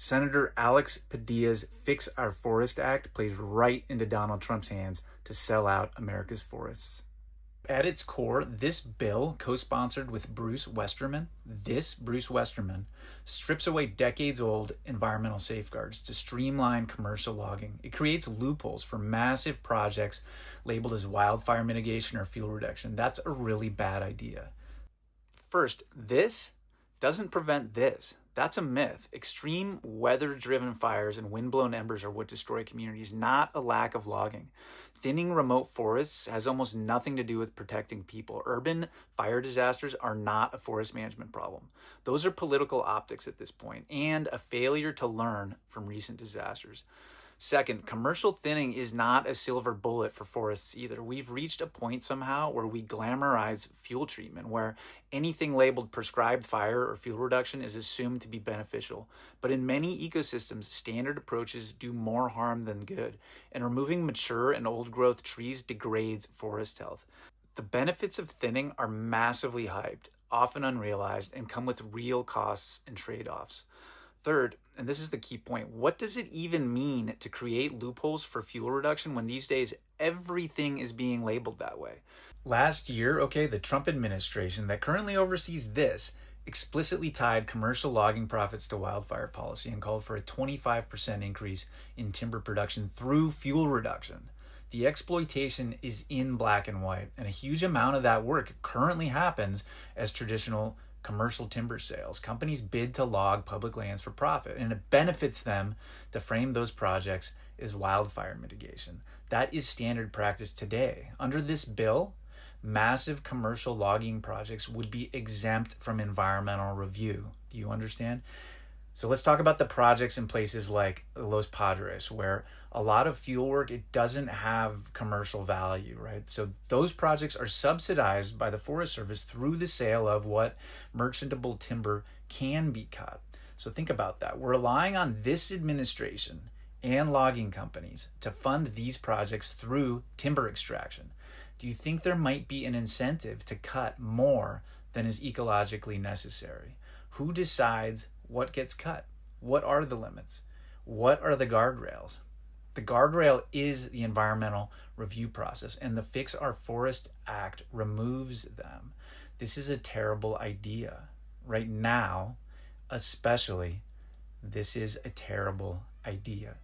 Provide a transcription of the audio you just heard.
Senator Alex Padilla's Fix Our Forest Act plays right into Donald Trump's hands to sell out America's forests. At its core, this bill, co-sponsored with Bruce Westerman, strips away decades-old environmental safeguards to streamline commercial logging. It creates loopholes for massive projects labeled as wildfire mitigation or fuel reduction. That's a really bad idea. First, this doesn't prevent this. That's a myth. Extreme weather-driven fires and wind-blown embers are what destroy communities, not a lack of logging. Thinning remote forests has almost nothing to do with protecting people. Urban fire disasters are not a forest management problem. Those are political optics at this point and a failure to learn from recent disasters. Second, commercial thinning is not a silver bullet for forests either. We've reached a point somehow where we glamorize fuel treatment, where anything labeled prescribed fire or fuel reduction is assumed to be beneficial. But in many ecosystems, standard approaches do more harm than good, and removing mature and old growth trees degrades forest health. The benefits of thinning are massively hyped, often unrealized, and come with real costs and trade-offs. Third, and this is the key point, what does it even mean to create loopholes for fuel reduction when these days everything is being labeled that way? Last year, the Trump administration that currently oversees this explicitly tied commercial logging profits to wildfire policy and called for a 25% increase in timber production through fuel reduction. The exploitation is in black and white, and a huge amount of that work currently happens as traditional commercial timber sales. Companies bid to log public lands for profit, and it benefits them to frame those projects as wildfire mitigation. That is standard practice today. Under this bill, massive commercial logging projects would be exempt from environmental review. Do you understand? So let's talk about the projects in places like Los Padres, where a lot of fuel work, it doesn't have commercial value, right? So those projects are subsidized by the Forest Service through the sale of what merchantable timber can be cut. So think about that. We're relying on this administration and logging companies to fund these projects through timber extraction. Do you think there might be an incentive to cut more than is ecologically necessary? Who decides what gets cut? What are the limits? What are the guardrails? The guardrail is the environmental review process, and the Fix Our Forest Act removes them. This is a terrible idea. Right now, especially, this is a terrible idea.